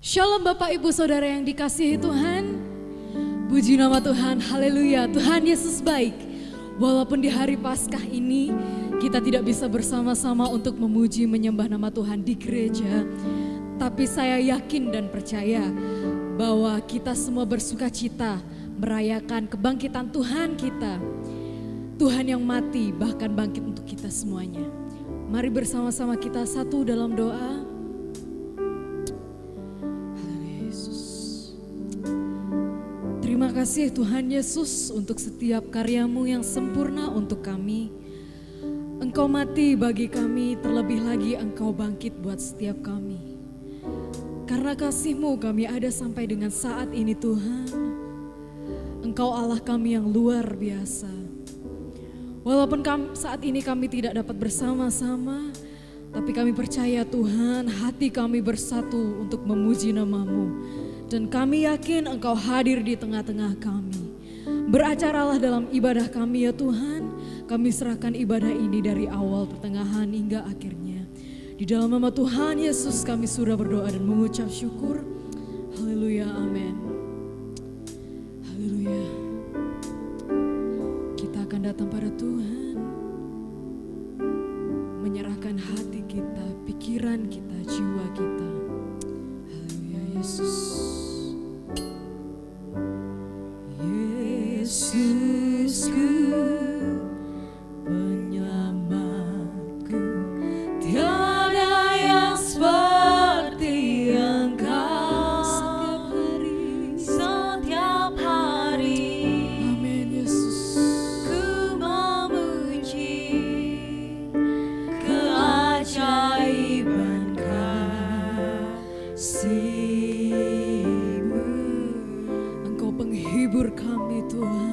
Shalom Bapak Ibu Saudara yang dikasihi Tuhan. Puji nama Tuhan, haleluya. Tuhan Yesus baik. Walaupun di hari Paskah ini kita tidak bisa bersama-sama untuk memuji menyembah nama Tuhan di gereja, tapi saya yakin dan percaya bahwa kita semua bersuka cita merayakan kebangkitan Tuhan kita. Tuhan yang mati bahkan bangkit untuk kita semuanya. Mari bersama-sama kita satu dalam doa. Terima kasih Tuhan Yesus untuk setiap karya-Mu yang sempurna untuk kami. Engkau mati bagi kami, terlebih lagi Engkau bangkit buat setiap kami. Karena kasih-Mu kami ada sampai dengan saat ini Tuhan. Engkau Allah kami yang luar biasa. Walaupun saat ini kami tidak dapat bersama-sama, tapi kami percaya Tuhan, hati kami bersatu untuk memuji nama-Mu. Dan kami yakin Engkau hadir di tengah-tengah kami. Beracaralah dalam ibadah kami ya Tuhan. Kami serahkan ibadah ini dari awal, pertengahan hingga akhirnya. Di dalam nama Tuhan Yesus kami sudah berdoa dan mengucap syukur. Haleluya, amin. Haleluya. Kita akan datang pada Tuhan. Menyerahkan hati kita, pikiran kita, jiwa kita. Haleluya Yesus. Yesusku, penyelamatku, tiada yang seperti Engkau. Setiap hari, amin Yesus, ku memuji keajaiban kasih-Mu. Engkau penghibur kami Tuhan.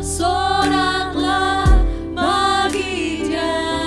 Bersoraklah bagi Dia.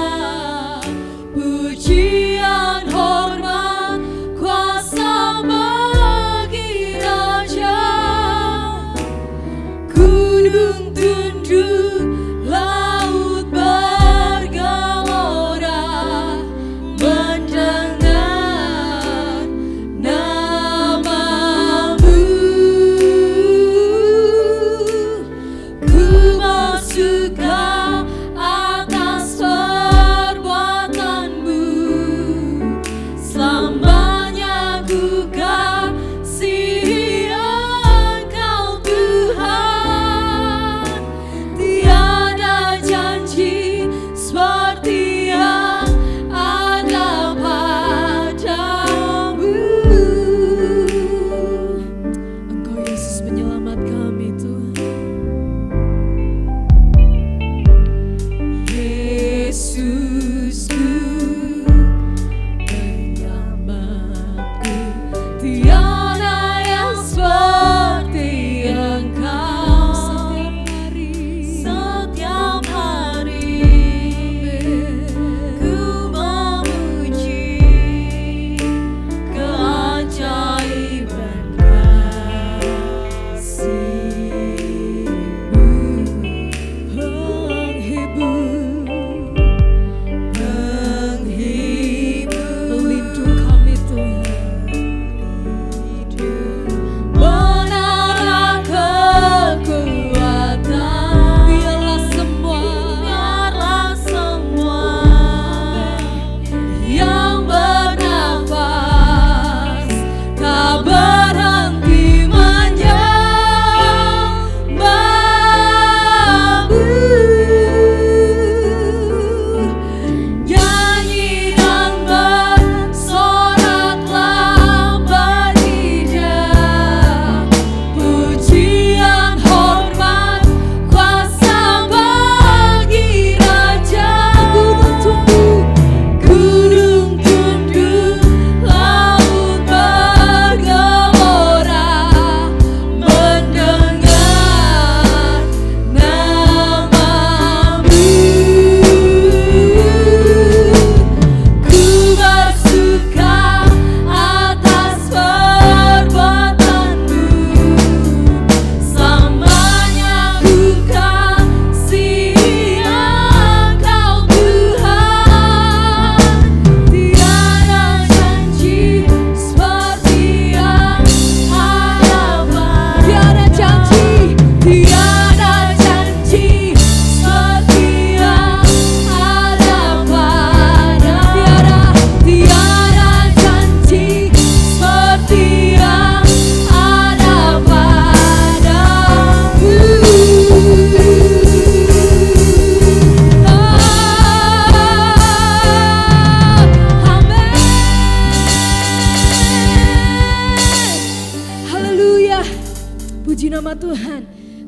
nama Tuhan.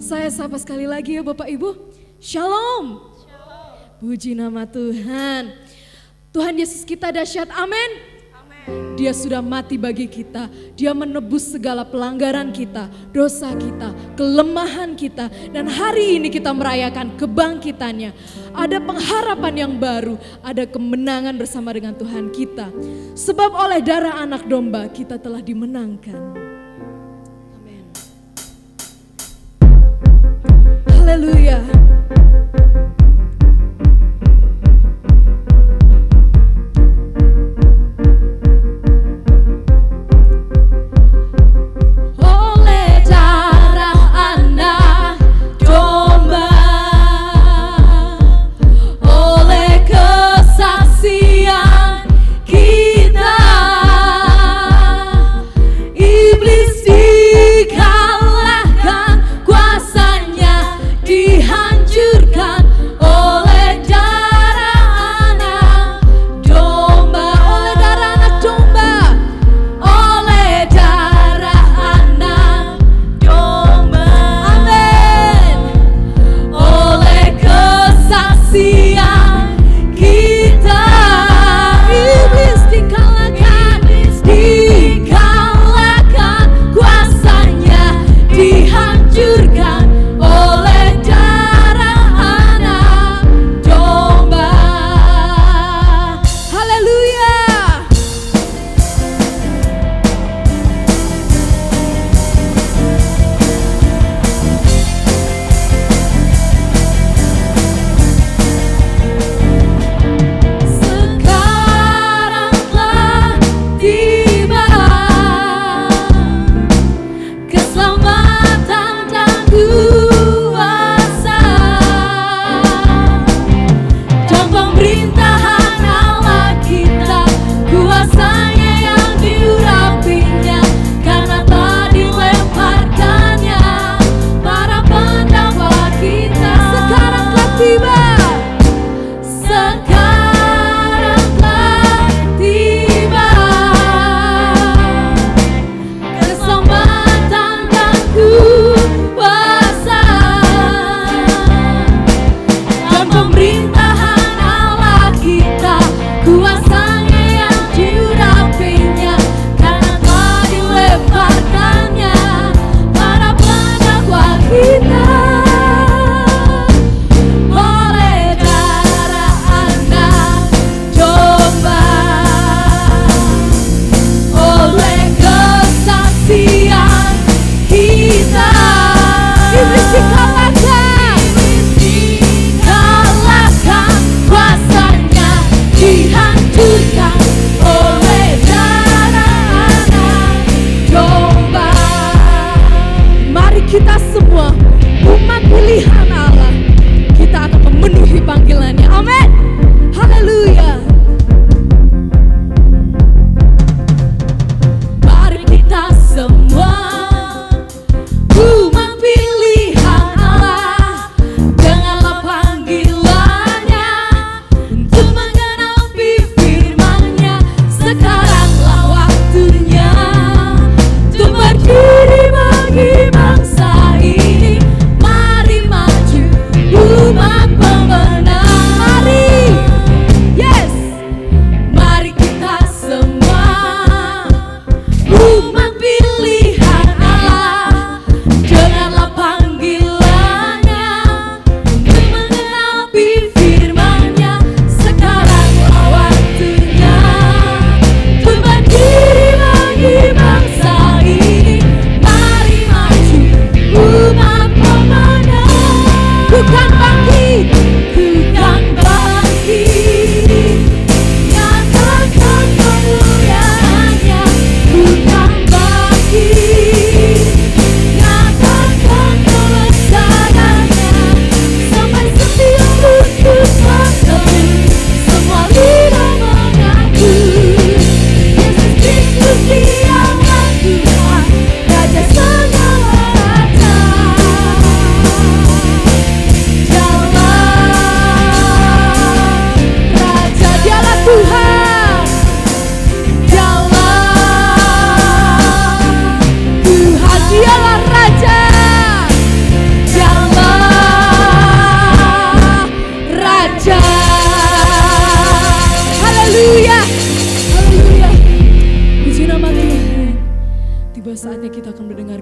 Saya sapa sekali lagi ya Bapak Ibu. Shalom. Puji nama Tuhan. Tuhan Yesus kita dahsyat, amin. Dia sudah mati bagi kita. Dia menebus segala pelanggaran kita, dosa kita, kelemahan kita. Dan hari ini kita merayakan kebangkitannya. Ada pengharapan yang baru, ada kemenangan bersama dengan Tuhan kita. Sebab oleh darah anak domba kita telah dimenangkan. Amin. Haleluya. Dihancurkan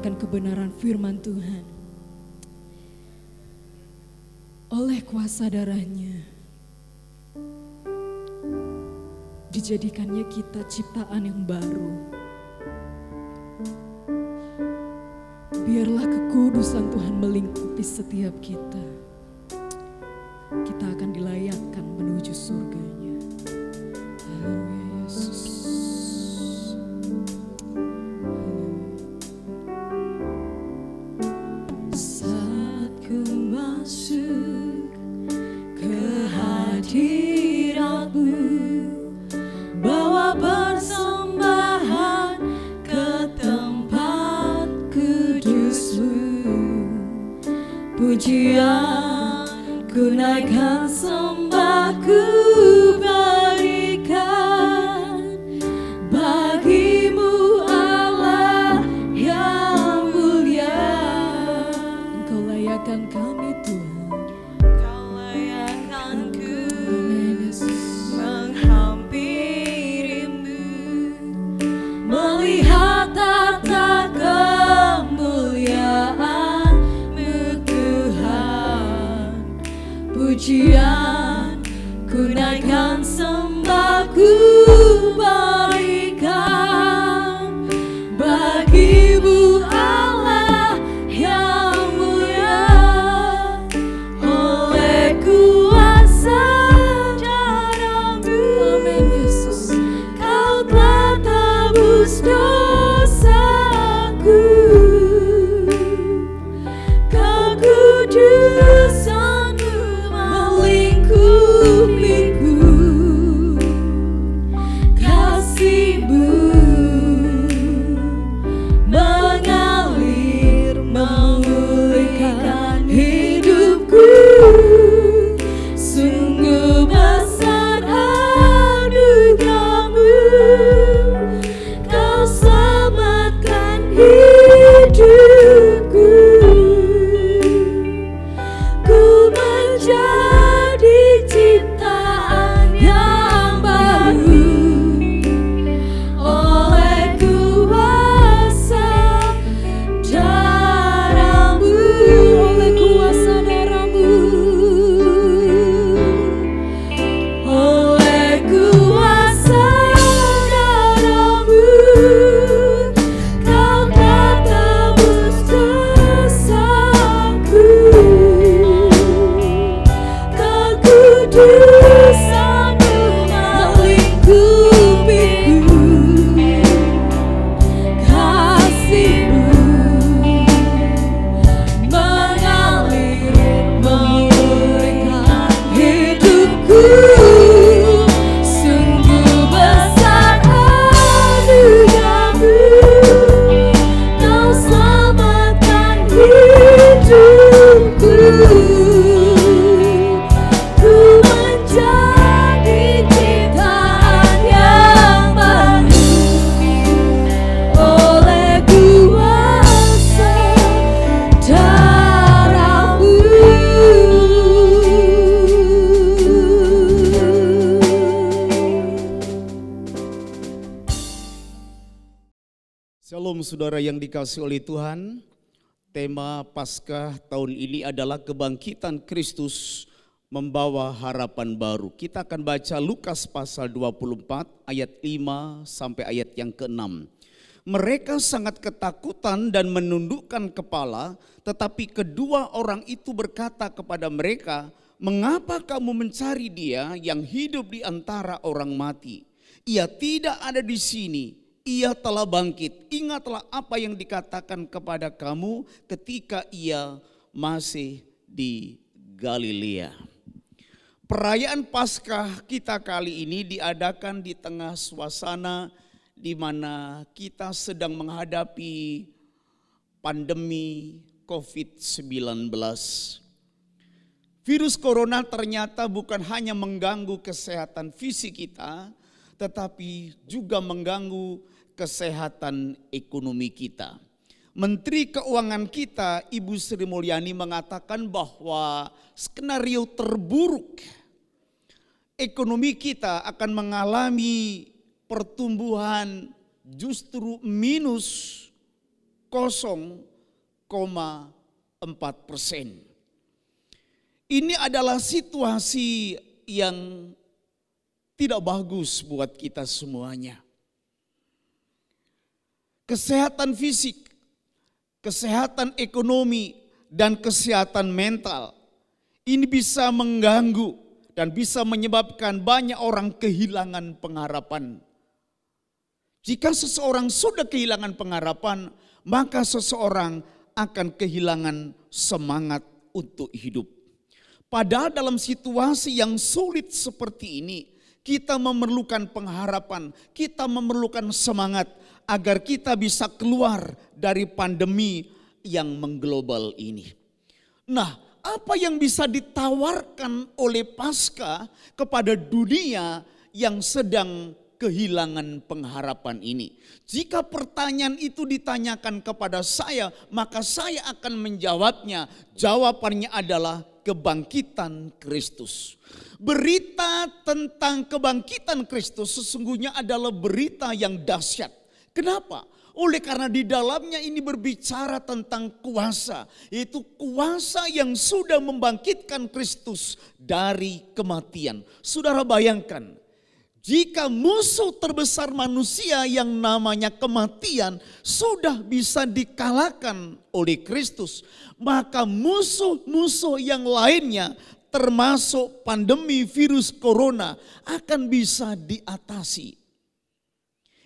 akan kebenaran firman Tuhan. Oleh kuasa darahnya, dijadikannya kita ciptaan yang baru. Biarlah kekudusan Tuhan melingkupi setiap kita. Kita akan dilayakkan menuju surganya. Haleluya Yesus. Saat ku masuk ke hadirat-Mu, bawa persembahan ke tempat kudus-Mu, pujian ku naikkan, sembah ku berikan bagi-Mu Allah yang mulia. Engkau layakkan kami Tuhan, Kau layakkanku menghampiri-Mu, melihat tata kemuliaan-Mu Tuhan. Pujian ku naikkan, sembah ku berikan bagi-Mu Allah yang mulia. Oleh kuasa darah-Mu, amin Yesus, Kau telah tebus dosaku. Kekudusan-Mu melingkupiku, kasih-Mu mengalir memulihkan hidupku. Sungguh besar anugerah-Mu, Kau selamatkan hidupku. Ku menjadi ciptaan yang baru oleh kuasa darah-Mu, oleh kuasa darah-Mu, oleh kuasa darah-Mu, Kau telah tebus dosaku. Kekudusan-Mu melingkupiku, kasih-Mu mengalir memulihkan hidupku. Sungguh besar anugerah-Mu, Kau selamatkan hidupku. Ku menjadi ciptaan yang baru oleh kuasa darah-Mu. Shalom saudara yang dikasihi oleh Tuhan. Tema Paskah tahun ini adalah kebangkitan Kristus membawa harapan baru. Kita akan baca Lukas pasal 24 ayat 5 sampai ayat yang ke-6. Mereka sangat ketakutan dan menundukkan kepala, tetapi kedua orang itu berkata kepada mereka, "Mengapa kamu mencari Dia yang hidup di antara orang mati? Ia tidak ada di sini. Ia telah bangkit. Ingatlah apa yang dikatakan kepada kamu ketika Ia masih di Galilea." Perayaan Paskah kita kali ini diadakan di tengah suasana di mana kita sedang menghadapi pandemi COVID-19. Virus corona ternyata bukan hanya mengganggu kesehatan fisik kita, tetapi juga mengganggu kesehatan ekonomi kita. Menteri Keuangan kita, Ibu Sri Mulyani, mengatakan bahwa skenario terburuk ekonomi kita akan mengalami pertumbuhan justru minus 0,4%. Ini adalah situasi yang tidak bagus buat kita semuanya. Kesehatan fisik, kesehatan ekonomi, dan kesehatan mental ini bisa mengganggu dan bisa menyebabkan banyak orang kehilangan pengharapan. Jika seseorang sudah kehilangan pengharapan, maka seseorang akan kehilangan semangat untuk hidup. Padahal dalam situasi yang sulit seperti ini, kita memerlukan pengharapan, kita memerlukan semangat agar kita bisa keluar dari pandemi yang mengglobal ini. Nah, apa yang bisa ditawarkan oleh Paskah kepada dunia yang sedang kehilangan pengharapan ini? Jika pertanyaan itu ditanyakan kepada saya, maka saya akan menjawabnya. Jawabannya adalah kebangkitan Kristus. Berita tentang kebangkitan Kristus sesungguhnya adalah berita yang dahsyat. Kenapa? Oleh karena di dalamnya ini berbicara tentang kuasa, yaitu kuasa yang sudah membangkitkan Kristus dari kematian. Saudara bayangkan, jika musuh terbesar manusia yang namanya kematian sudah bisa dikalahkan oleh Kristus, maka musuh-musuh yang lainnya termasuk pandemi virus corona akan bisa diatasi.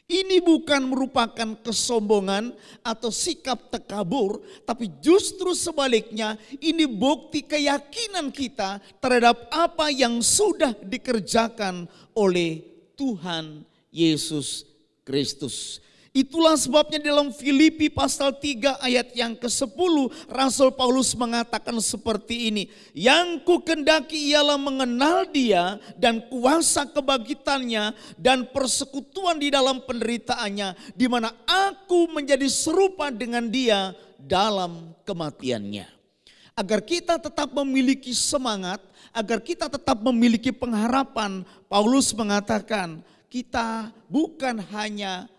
Ini bukan merupakan kesombongan atau sikap takabur, tapi justru sebaliknya ini bukti keyakinan kita terhadap apa yang sudah dikerjakan oleh Tuhan Yesus Kristus. Itulah sebabnya dalam Filipi pasal 3 ayat yang ke-10 Rasul Paulus mengatakan seperti ini. Yang kukendaki ialah mengenal Dia dan kuasa kebangkitannya dan persekutuan di dalam penderitaannya, di mana aku menjadi serupa dengan Dia dalam kematiannya. Agar kita tetap memiliki semangat, agar kita tetap memiliki pengharapan, Paulus mengatakan kita bukan hanya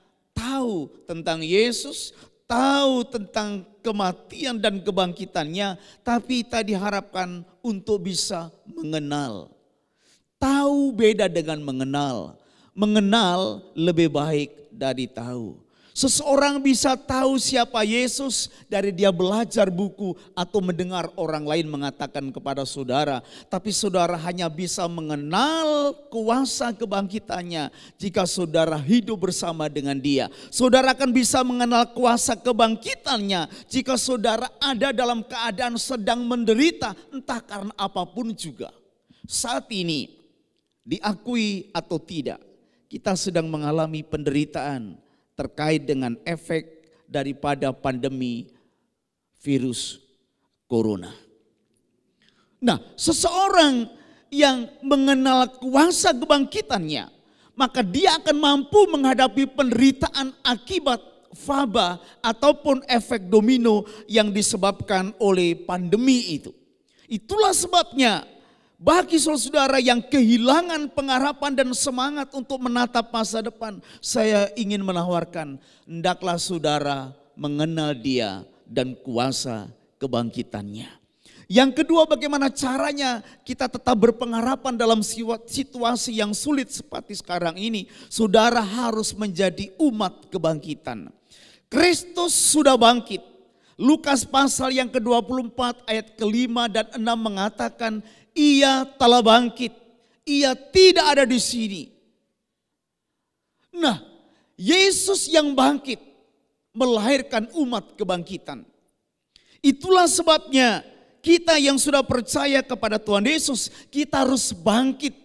tahu tentang Yesus, tahu tentang kematian dan kebangkitannya, tapi kita diharapkan untuk bisa mengenal. Tahu beda dengan mengenal. Mengenal lebih baik dari tahu. Seseorang bisa tahu siapa Yesus dari dia belajar buku atau mendengar orang lain mengatakan kepada saudara. Tapi saudara hanya bisa mengenal kuasa kebangkitannya jika saudara hidup bersama dengan Dia. Saudara akan bisa mengenal kuasa kebangkitannya jika saudara ada dalam keadaan sedang menderita, entah karena apapun juga. Saat ini, diakui atau tidak, kita sedang mengalami penderitaan terkait dengan efek daripada pandemi virus corona. Nah, seseorang yang mengenal kuasa kebangkitannya, maka dia akan mampu menghadapi penderitaan akibat wabah ataupun efek domino yang disebabkan oleh pandemi itu. Itulah sebabnya bagi saudara yang kehilangan pengharapan dan semangat untuk menatap masa depan, saya ingin menawarkan, hendaklah saudara mengenal Dia dan kuasa kebangkitannya. Yang kedua, bagaimana caranya kita tetap berpengharapan dalam situasi yang sulit seperti sekarang ini? Saudara harus menjadi umat kebangkitan. Kristus sudah bangkit. Lukas pasal yang ke-24 ayat ke-5 dan 6 mengatakan, Ia telah bangkit, Ia tidak ada di sini. Nah, Yesus yang bangkit melahirkan umat kebangkitan. Itulah sebabnya kita yang sudah percaya kepada Tuhan Yesus, kita harus bangkit.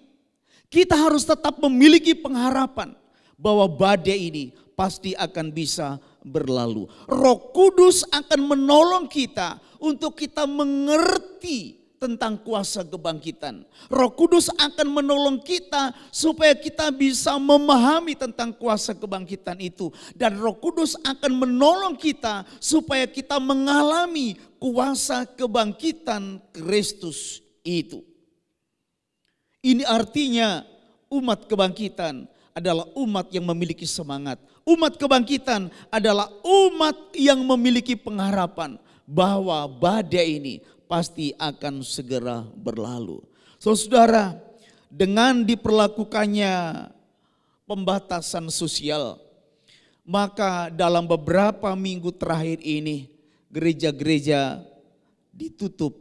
Kita harus tetap memiliki pengharapan bahwa badai ini pasti akan bisa berlalu. Roh Kudus akan menolong kita untuk kita mengerti tentang kuasa kebangkitan. Roh Kudus akan menolong kita supaya kita bisa memahami tentang kuasa kebangkitan itu. Dan Roh Kudus akan menolong kita supaya kita mengalami kuasa kebangkitan Kristus itu. Ini artinya umat kebangkitan adalah umat yang memiliki semangat. Umat kebangkitan adalah umat yang memiliki pengharapan bahwa badai ini pasti akan segera berlalu. Saudara, dengan diperlakukannya pembatasan sosial, maka dalam beberapa minggu terakhir ini gereja-gereja ditutup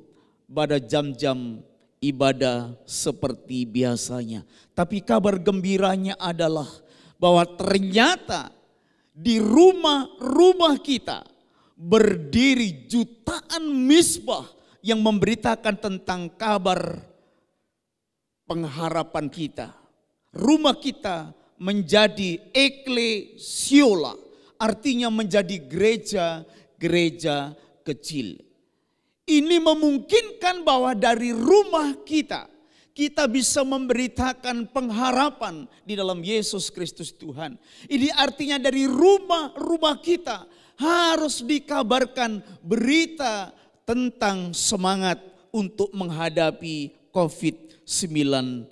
pada jam-jam ibadah seperti biasanya. Tapi kabar gembiranya adalah bahwa ternyata di rumah-rumah kita berdiri jutaan misbah yang memberitakan tentang kabar pengharapan kita. Rumah kita menjadi eklesiola, artinya menjadi gereja-gereja kecil. Ini memungkinkan bahwa dari rumah kita bisa memberitakan pengharapan di dalam Yesus Kristus Tuhan. Ini artinya dari rumah-rumah kita harus dikabarkan berita tentang semangat untuk menghadapi COVID-19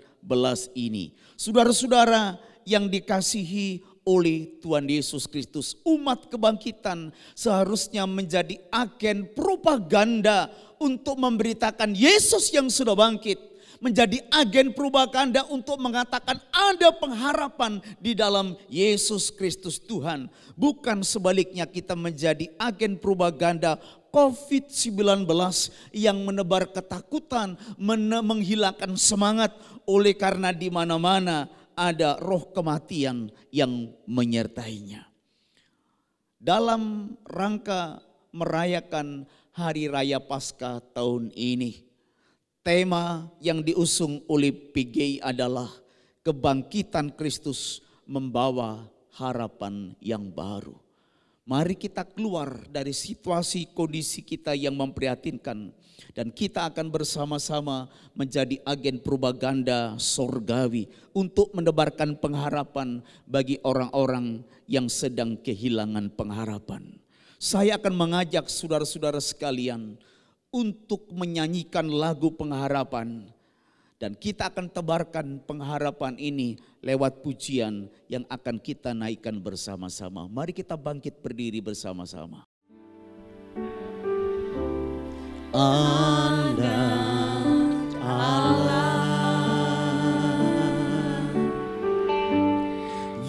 ini. Saudara-saudara yang dikasihi oleh Tuhan Yesus Kristus, umat kebangkitan seharusnya menjadi agen propaganda untuk memberitakan Yesus yang sudah bangkit, menjadi agen propaganda untuk mengatakan ada pengharapan di dalam Yesus Kristus Tuhan. Bukan sebaliknya kita menjadi agen propaganda COVID-19 yang menebar ketakutan, menghilangkan semangat oleh karena di mana-mana ada roh kematian yang menyertainya. Dalam rangka merayakan Hari Raya Paskah tahun ini, tema yang diusung oleh PGI adalah kebangkitan Kristus membawa harapan yang baru. Mari kita keluar dari situasi kondisi kita yang memprihatinkan dan kita akan bersama-sama menjadi agen propaganda sorgawi untuk menebarkan pengharapan bagi orang-orang yang sedang kehilangan pengharapan. Saya akan mengajak saudara-saudara sekalian untuk menyanyikan lagu pengharapan. Dan kita akan tebarkan pengharapan ini lewat pujian yang akan kita naikkan bersama-sama. Mari kita bangkit berdiri bersama-sama. Anda Allah,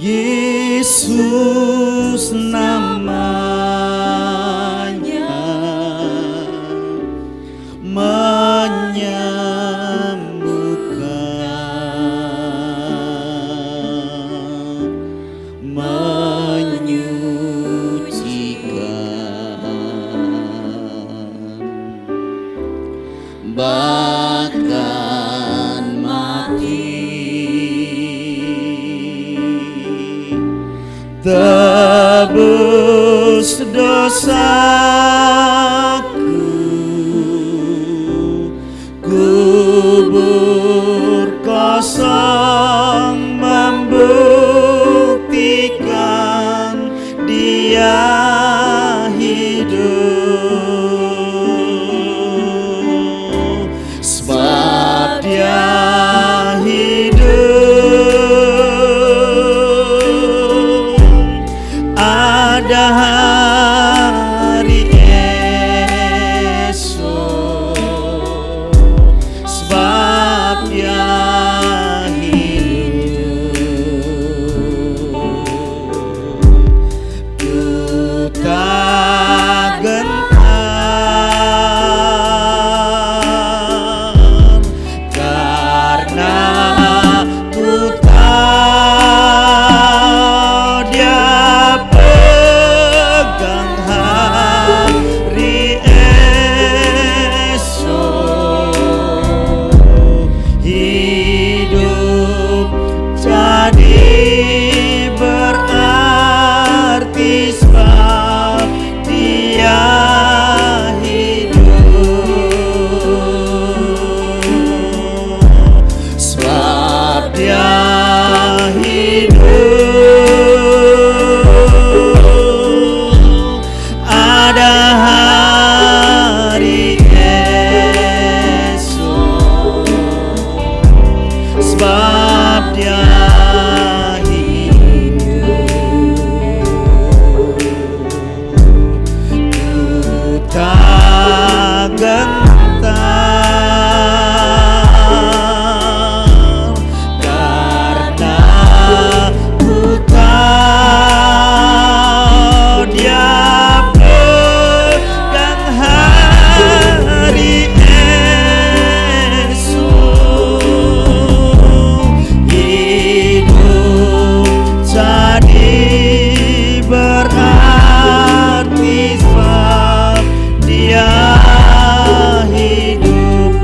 Yesus namanya, bahkan mati tebus dosaku, kubur kosong membuktikan Dia hidup. Ada hari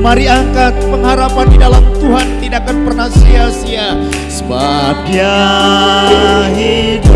Mari angkat pengharapan di dalam Tuhan tidak akan pernah sia-sia. Sebab Dia hidup.